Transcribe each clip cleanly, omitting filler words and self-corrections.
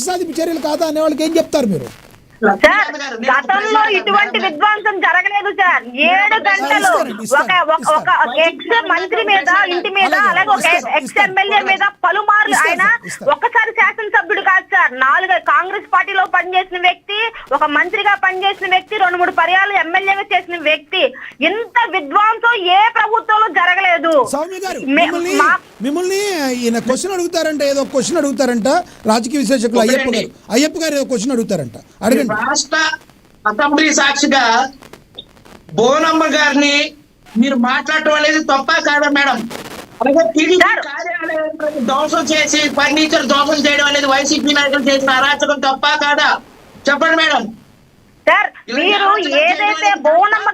సాధింపు చర్యలు కాదా అనే వాళ్ళకి ఏం చెప్తారు మీరు? సార్ గతంలో ఇటువంటి విధ్వంసం జరగలేదు సార్. 7 గంటలు ఒక ఎక్స్ మంత్రి మీద, ఇంటి మీద, అలాగే ఒక ఎక్స్ ఎమ్మెల్యే మీద పలుమార్లు ఆయన ఒక్కసారి శాసనసభ్యుడు కాదు సార్, 4 కాంగ్రెస్ పార్టీలో పనిచేసిన వ్యక్తి, ఒక మంత్రిగా పనిచేసిన వ్యక్తి, 2-3 పర్యాలు ఎమ్మెల్యేగా చేసిన వ్యక్తి. ఇంత విధ్వంసం ఏ ప్రభుత్వంలో జరగలేదు. సౌమ్య గారు, మిమ్మల్ని ఈయన క్వశ్చన్ అడుగుతారంట, ఏదో క్వశ్చన్ అడుగుతారంట రాజకీయ విశ్లేషకులు అయ్యప్ప గారు ఏదో క్వశ్చన్ అడుగుతారంట, అడగండి. రాష్ట్ర అసెంబ్లీ సాక్షిగా బోనమ్మ గారిని మీరు మాట్లాడటం అనేది తప్ప కాదా మేడం? అలాగే టీడీపీ కార్యాలయం దోషం చేసి ఫర్నిచర్ దోషం చేయడం అనేది వైసీపీ నాయకులు చేసిన అరాచకం తప్ప కాదా? చెప్పండి మేడం. సార్ మీరు ఏదైతే భువనమ్మ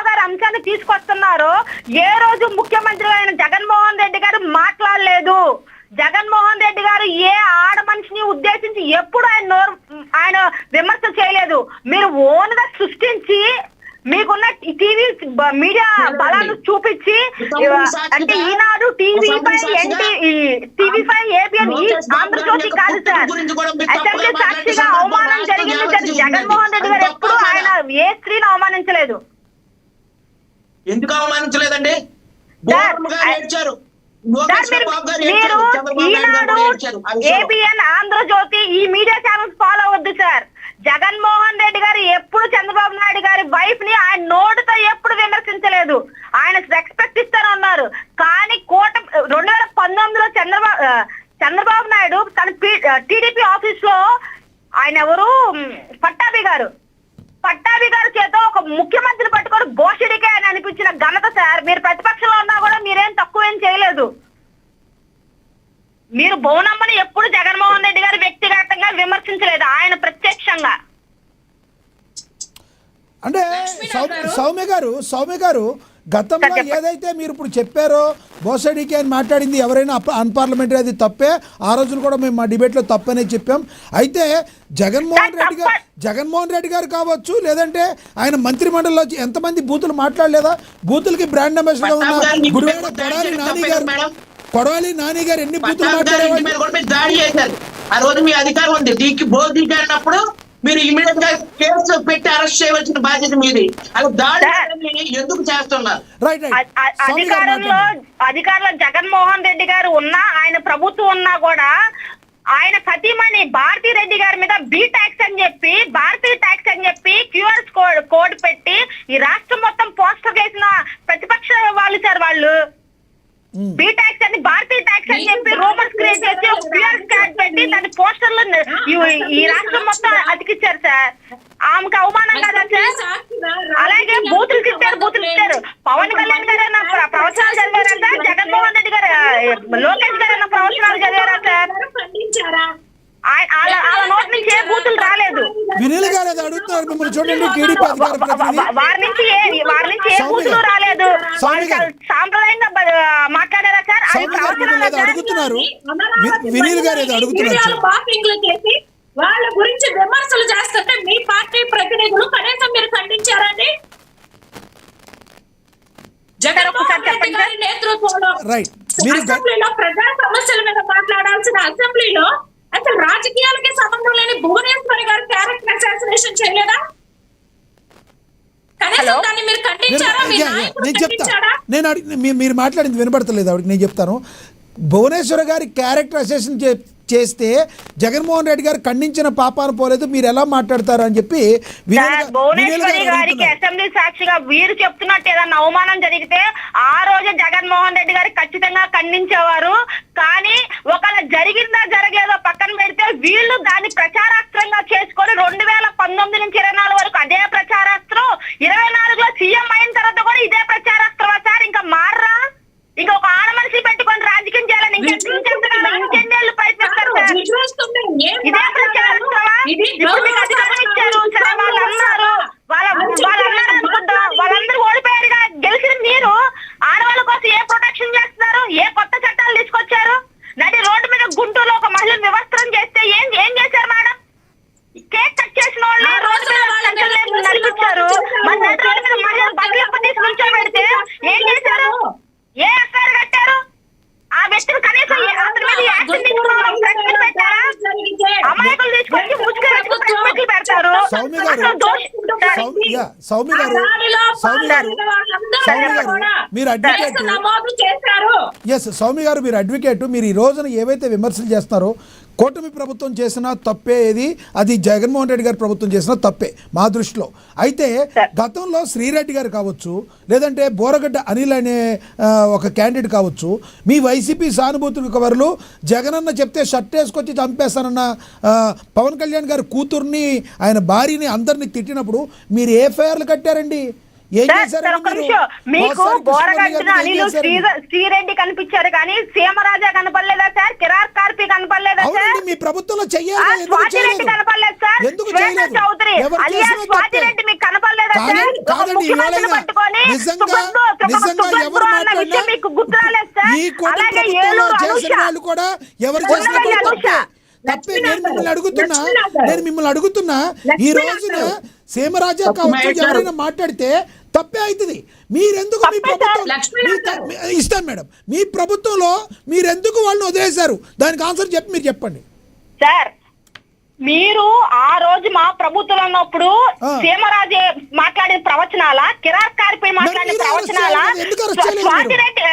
గారి అంశాన్ని తీసుకొస్తున్నారో, ఏ రోజు ముఖ్యమంత్రి అయిన జగన్మోహన్ రెడ్డి గారు మాట్లాడలేదు. జగన్మోహన్ రెడ్డి గారు ఏ ఆడ మనిషిని ఉద్దేశించి ఎప్పుడు ఆయన విమర్శ చేయలేదు. మీరు ఓన్ గా సృష్టించి మీకున్న టీవీ మీడియా బలాన్ని చూపించి, అంటే ఈనాడు, టీవీ5, ఏబిఎన్, ఆంధ్రజ్యోతి కాదు సార్, అసెంబ్లీ సాక్షిగా అవమానం జరిగింది. జగన్మోహన్ రెడ్డి గారు ఎప్పుడు ఆయన ఏ స్త్రీని అవమానించలేదు. ఎందుకు అవమానించలేదండి? మీరు ఈనాడు, ఏబిఎన్, ఆంధ్రజ్యోతి ఈ మీడియా ఛానల్స్ ఫాలో అవ్వద్దు సార్. జగన్మోహన్ రెడ్డి గారు ఎప్పుడు చంద్రబాబు నాయుడు గారి వైఫ్ ని ఆయన నోటితో ఎప్పుడు విమర్శించలేదు. ఆయన రెస్పెక్ట్ ఇస్తానే ఉన్నారు. కానీ 2019లో చంద్రబాబు నాయుడు తన టీడీపీ ఆఫీస్ లో ఆయన ఎవరు పట్టాభి గారు చేత ఒక ముఖ్యమంత్రి పట్టుకొని బోషడికే అని అనిపించిన ఘనత సార్. మీరు ప్రతిపక్షంలో ఉన్నా కూడా మీరేం తక్కువేం చేయలేదు. మీరు బోనమ్మని ఎప్పుడు జగన్మోహన్ రెడ్డి గారు వ్యక్తిగతంగా విమర్శించలేదు, ఆయన ప్రత్యక్షంగా. అంటే సౌమ్య గారు గతంలో ఏదైతే మీరు ఇప్పుడు చెప్పారో బోసడికి అని మాట్లాడింది ఎవరైనా అన్పార్లమెంటరీ, అది తప్పే. ఆ రోజున కూడా మేము మా డిబేట్లో తప్పనే చెప్పాం. అయితే జగన్మోహన్ రెడ్డి గారు కావచ్చు, లేదంటే ఆయన మంత్రిమండలిలో ఎంతమంది బూతులు మాట్లాడలేదా? బూతులకి బ్రాండ్ అంబాసిడర్ ఉన్న గుడివాడ కొడవలి నాని గారు ఎన్ని బూతులు మాట్లాడేవాళ్ళు? దాడి చేశారు. ఆ రోజు మీ అధికారం ఉంది. దిగినప్పుడు మీరు ఇమీడియట్ గా కేసు పెట్టి అరెస్ట్ చేయవలసిన బాధ్యత మీది. అలా దాడి ఎందుకు చేస్తున్నారు? అధికారంలో జగన్మోహన్ రెడ్డి గారు ఉన్నా, ఆయన ప్రభుత్వం ఉన్నా కూడా ఆయన సతీమణి భారతీ రెడ్డి గారి మీద బి ట్యాక్స్ అని చెప్పి, భారతీయ ట్యాక్స్ అని చెప్పి క్యూఆర్ కోడ్ పెట్టి ఈ రాష్ట్రం మొత్తం పోస్టర్ వేసిన ప్రతిపక్ష వాళ్ళు సార్. వాళ్ళు బి ట్యాక్స్ అని, భారతీయ ట్యాక్స్ అని చెప్పి రూమర్స్ క్రియేట్ చేసి క్యూఆర్ కార్డ్ పెట్టి దాని పోస్టర్లు ఈ రాష్ట్రం మొత్తం అతికిచ్చారు సార్. ఆమెకు అవమానం కదా సార్. అలాగే బూతులు తిట్టారు. పవన్ కళ్యాణ్ గారు అన్న ప్రవచనాలు చదివారా సార్? జగన్మోహన్ రెడ్డి గారు, లోకేష్ గారు అన్న ప్రవచనాలు చదివారా సార్? వాళ్ళ నోటి నుంచి ఏ బూతులు రాలేదు. వారి నుంచి ఏ బూతులు రాలేదు. సాంప్రదాయంగా మాట్లాడారా సార్? వాళ్ళ గురించి విమర్శలు చేస్తుంటే మీ పార్టీ ప్రతినిధులు కనీసం మీరు ఖండించారండి? జగన్మోహన్ రెడ్డి గారి నేతృత్వంలో అసెంబ్లీలో ప్రజా సమస్యల మీద మాట్లాడాల్సిన అసెంబ్లీలో అసలు రాజకీయాలకి సంబంధం లేని భువనేశ్వరి గారు క్యారెక్టర్ అసాసినేషన్ చేయలేదా? కనీసం దాన్ని మీరు ఖండించారా? మీరు మాట్లాడింది వినపడతలేదు ఆవిడకి. నేను చెప్తాను, భువనేశ్వర గారి క్యారెక్టర్ అసెసినేషన్ చేస్తే జగన్మోహన్ రెడ్డి గారు ఖండించిన పాపాను పోలేదు, మీరు ఎలా మాట్లాడతారు అని చెప్పి భువనేశ్వరి గారికి అసెంబ్లీ సాక్షిగా వీరు చెప్తున్నట్టు ఏదన్నా అవమానం జరిగితే ఆ రోజే జగన్మోహన్ రెడ్డి గారికి ఖచ్చితంగా ఖండించేవారు. కానీ ఒకవేళ జరిగిందా జరగలేదో పక్కన పెడితే వీళ్ళు దాన్ని ప్రచారాస్త్రంగా చేసుకొని 2019 నుంచి 24 వరకు అదే ప్రచారాస్త్రం, 24లో సీఎం అయిన తర్వాత కూడా ఇదే ప్రచారాస్త్రమా సార్? ఇంకా మారరా? ఇంకా ఒక ఆడ మనిషి పెట్టుకొని రాజకీయం చేయాలని ఇంకెన్నేళ్ళు ప్రయత్నిస్తారు సార్? ఇదే ప్రచారాస్త్రమా? ఇప్పుడు మీకు అధికారం ఇచ్చారు, వాళ్ళు అన్నారు, అనుకుంటా వాళ్ళందరూ ఓడిపోయారుగా. గెలిచిన మీరు ఆడవాళ్ళ కోసం ఏ ప్రొటెక్షన్ చేస్తున్నారు? ఏ కొత్త చట్టాలు తీసుకొచ్చారు? నడి రోడ్డు మీద గుంటూరులో ఒక మహిళను వివస్త్రం చేస్తే ఏం చేశారు మేడం? కేక్ కట్ చేసిన వాళ్ళు రోడ్డు మీద నడిపించారు. మన రోడ్డు మీద మహిళలు బట్టలు తీసి నుంచోబెడితే ఏం చేశారు? ఏ ఎఫ్ఐఆర్ కట్టారు? ఆ వ్యక్తిని కనీసం అతని మీద యాక్షన్ తీసుకున్నారా? అమాయకులు తీసుకొచ్చి ముసుగు పెడతారు. సౌమ్య గారు మీరు అడ్వకేట్. ఎస్ సౌమ్య గారు మీరు అడ్వకేట్. మీరు ఈ రోజున ఏవైతే విమర్శలు చేస్తున్నారో కూటమి ప్రభుత్వం చేసిన తప్పే ఏది, అది జగన్మోహన్ రెడ్డి గారి ప్రభుత్వం చేసిన తప్పే మా దృష్టిలో. అయితే గతంలో శ్రీరెడ్డి గారు కావచ్చు, లేదంటే బోరగడ్డ అనిల్ అనే ఒక క్యాండిడేట్ కావచ్చు, మీ వైసీపీ సానుభూతుల కవర్లు జగనన్న చెప్తే షర్ట్ వేసుకొచ్చి చంపేస్తానన్న పవన్ కళ్యాణ్ గారి కూతుర్ని, ఆయన భార్యని అందరినీ తిట్టినప్పుడు మీరు ఏ ఫైర్లు కట్టారండి? మీకు బోరగడ్డ అనిల్ శ్రీరెడ్డి కనిపించారు కానీ సీమరాజా కనపడలేదా సార్? కిరార్ కార్పి కనపడలేదా సార్? మీ ప్రభుత్వంలో చెయ్యాలి స్వాతిరెడ్డి కనపడలేదు సార్? చౌదరి అలియాస్ స్వాతిరెడ్డి మీకు కనపడలేదా సార్? పట్టుకొని మీకు గుర్తురాలేదు సార్? అలాగే ఏలూరు అనుష నేను మిమ్మల్ని అడుగుతున్నా ఈ రోజున సీమరాజా కావచ్చు ఎవరైనా మాట్లాడితే తప్పే అవుతుంది. మీరెందుకు మీ ప్రభుత్వం ఇస్తాను మేడం, మీ ప్రభుత్వంలో మీరెందుకు వాళ్ళని వదిలేశారు? దానికి ఆన్సర్ చెప్పి మీరు చెప్పండి సార్. మీరు ఆ రోజు మా ప్రభుత్వం ఉన్నప్పుడు సీమరాజే మాట్లాడిన ప్రవచనాల, కిరార్ కార్పై మాట్లాడిన ప్రవచనాల, స్వాతిరెడ్డి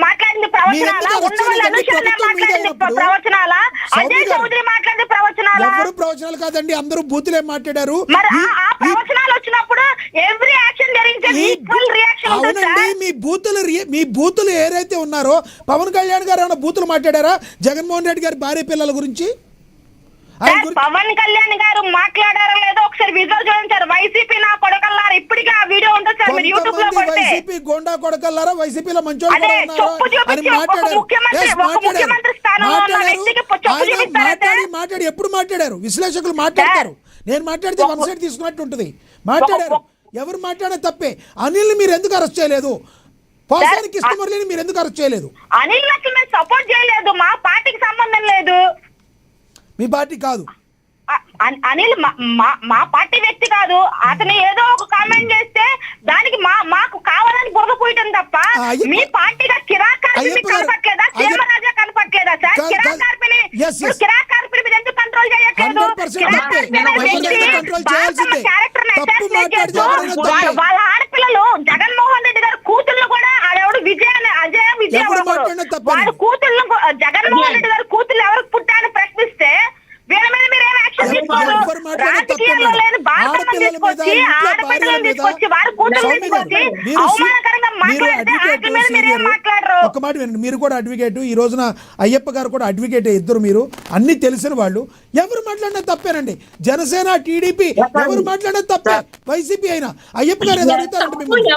మాట్లాడిన ప్రవచనాల, ఉన్నవాళ్ళ అనుషానే మాట్లాడిన ప్రవచనాల, అజయ్ చౌదరి మాట్లాడిన ప్రవచనాల. ఎవరు ప్రవచనాలు కాదండి, అందరూ బూతులే మాట్లాడారు. మరి ఆ ప్రవచనాలు వచ్చినప్పుడు ఎవ్రీ యాక్షన్ జరిగింది ఈక్వల్ రియాక్షన్ ఉంటుంది సార్. మీ బూతులు ఏదైతే ఉన్నారో పవన్ కళ్యాణ్ గారు ఏమైనా బూతులు మాట్లాడారా జగన్మోహన్ రెడ్డి గారి భార్య పిల్లల గురించి? పవన్ కళ్యాణ్ గారు మాట్లాడారో లేదో ఒకసారి విజువల్ చూడండి. వైసీపీ నా కొడకల్లారా, ఇప్పటికీ ఆ వీడియో ఉంటుంది సార్, మీరు యూట్యూబ్ లో కొడితే. వైసీపీ గోండా కొడకల్లారా, వైసీపీలో మంచోళ్ళు మాట్లాడి ఎప్పుడు మాట్లాడారు? విశ్లేషకులు మాట్లాడతారు, నేను మాట్లాడితే వన్ సైడ్ తీసుకున్నట్టు ఉంటుంది. మాట్లాడారు, ఎవరు మాట్లాడే తప్పే. అనిల్ మీరు ఎందుకు అరెస్ట్ చేయలేదు? పోసానికి కృష్ణమురళిని మీరు ఎందుకు అరెస్ట్ చేయలేదు? అనిల్ అసలు మేము సపోర్ట్ చేయలేదు, మా పార్టీకి సంబంధం లేదు. మీ పార్టీ కాదు అనిల్, మా పార్టీ వ్యక్తి కాదు. అతను ఏదో ఒక కామెంట్ చేస్తే దానికి మాకు కావాలని బొగపోయటం తప్ప మీ పార్టీగా కిరాక్ కార్పి కనపట్లేదా? సీమరాజా కనపట్లేదా సార్? కిరాక్ కార్పిని మీద ఎందుకు కంట్రోల్ చేయట్లేదు? వాళ్ళ ఆడపిల్లలు జగన్మోహన్ రెడ్డి గారు కూతుళ్ళు కూడా ఆడెవడు అజయ్ విజయ వాళ్ళ కూతుళ్ళు, జగన్మోహన్ రెడ్డి గారు కూతుళ్ళు ఎవరికి పుట్టాలని ప్రశ్నిస్తే వీళ్ళ మీద మీరు ఏం యాక్షన్ తీసుకోరు? రాజకీయాల్లో లేని బాధ్యతను తీసుకొచ్చి ఆడపిల్లలను తీసుకొచ్చి వారి కూతురు తీసుకొచ్చి అవమానకరంగా మాట్లాడితే వాటి మీద మీరు ఏం మాట్లాడరు? ఒక మాట వినండి, మీరు కూడా అడ్వకేట్, ఈ రోజున అయ్యప్ప గారు కూడా అడ్వకేట్, ఇద్దరు మీరు అన్ని తెలిసిన వాళ్ళు. ఎవరు మాట్లాడినా తప్పేనండి. జనసేన టీడీపీ ఎవరు మాట్లాడినా తప్పే, వైసీపీ అయినా. అయ్యప్ప గారు ఏదో అడుగుతారంటే మిమ్మల్ని.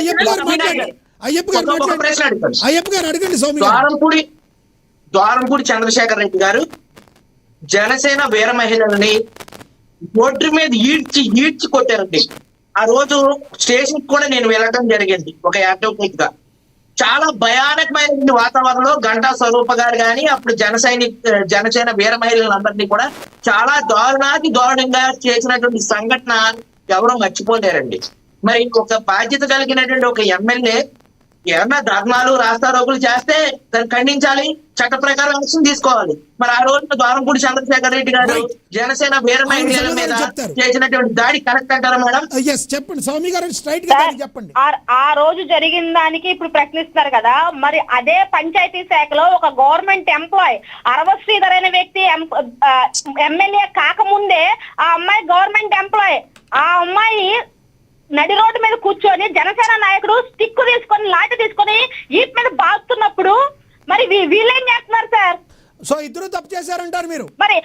అయ్యప్ప గారు మాట్లాడండి, అయ్యప్ప గారు అడగండి. సౌమ్య ద్వారంపూడి చంద్రశేఖర్ రెడ్డి గారు జనసేన వీర మహిళలని బోర్డు మీద ఈడ్చి కొట్టారండి. ఆ రోజు స్టేషన్ కూడా నేను వెళ్ళడం జరిగింది ఒక అడ్వకేట్ గా. చాలా భయానకమైన వాతావరణంలో గంటా స్వరూప గారు కానీ అప్పుడు జనసేన వీర మహిళలందరినీ కూడా చాలా దారుణంగా చేసినటువంటి సంఘటన ఎవరో మర్చిపోలేరండి. మరి ఒక బాధ్యత కలిగినటువంటి ఒక ఎమ్మెల్యే ఏమన్నా ధర్నాలు రాస్తారోకులు చేస్తే దాన్ని ఖండించాలి, చట్ట ప్రకారం యాక్షన్ తీసుకోవాలి. మరి ఆ రోజు ద్వారంపూడి చంద్రశేఖర్ రెడ్డి గారు జనసేన వీర మహిళల మీద చేసినటువంటి దాడి కరెక్ట్ అంటారా మేడం? చెప్పండి సౌమ్య గారు, స్ట్రైట్ గా చెప్పండి. ఆ రోజు జరిగిన దానికి ఇప్పుడు ప్రశ్నిస్తున్నారు కదా, మరి అదే పంచాయతీ శాఖలో ఒక గవర్నమెంట్ ఎంప్లాయ్ అరవశ్రీధర్ అనే వ్యక్తి ఎమ్మెల్యే కాకముందే ఆ అమ్మాయి గవర్నమెంట్ ఎంప్లాయ్. ఆ అమ్మాయి నడి రోడ్డు మీద కూర్చొని జనసేన నాయకుడు స్టిక్ తీసుకొని లాఠీ తీసుకొని ఈప్ మీద బాగుతున్నప్పుడు మరి వీళ్ళేం చేస్తున్నారు సార్? సో ఇద్దరు తప్పు చేశారంటారు మీరు. మరి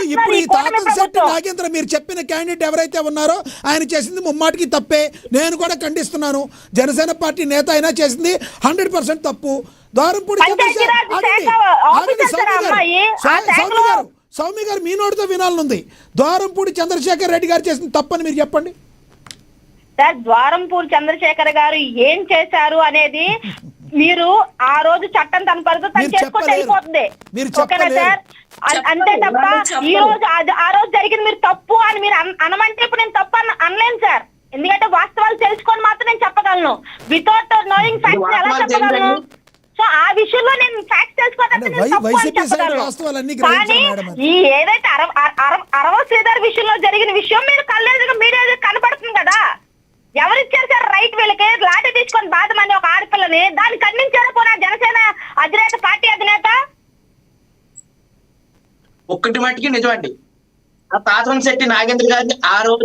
ఇప్పుడు ఈ తాతంశెట్టి నాగేంద్ర మీరు చెప్పిన క్యాండిడేట్ ఎవరైతే ఉన్నారో ఆయన చేసింది ముమ్మాటికి తప్పే. నేను కూడా ఖండిస్తున్నాను. జనసేన పార్టీ నేత అయినా చేసింది 100% తప్పు. ద్వారంపూడి సౌమ్య గారు మీ నోటితో వినాలనుంది. ద్వారంపూడి చంద్రశేఖర్ రెడ్డి గారు చేసిన తప్పని మీరు చెప్పండి సార్. ద్వారంపూడి చంద్రశేఖర్ గారు ఏం చేశారు అనేది మీరు ఆ రోజు చట్టం తన పరిధిలో తను చేసుకొని వెళ్ళిపోతుంది, ఓకేనా సార్? అంతే తప్ప ఈ రోజు ఆ రోజు జరిగింది మీరు తప్పు అని మీరు అనమంటే ఇప్పుడు నేను తప్పు అనలేను సార్. ఎందుకంటే వాస్తవాలు తెలుసుకొని మాత్రం నేను చెప్పగలను. వితౌట్ నోయింగ్ ఫ్యాక్ట్స్ ఎలా చెప్పగలను? సో ఆ విషయంలో నేను ఫ్యాక్ట్ అంటే వైసీపీ సైడ్ వాస్తవాలన్నీ గ్రహించారు మేడం అది. ఈ ఏదైతే అరవ శ్రీధర్ విషయంలో జరిగిన విషయం మీరు కళ్ళెదురుగా మీడియా కనపడుతుంది కదా. ఎవరిచ్చారు సార్ రైట్ వీళ్ళకి లాఠీ తీసుకొని బాధమని ఒక ఆడపిల్లని దాన్ని ఖండించారు పోనా జనసేన అధినేత పార్టీ అధినేత? ఒక్కటి మట్టికి నిజమండి, ఆ తాతవన్ శెట్టి నాగేంద్ర గారిని ఆ రోజు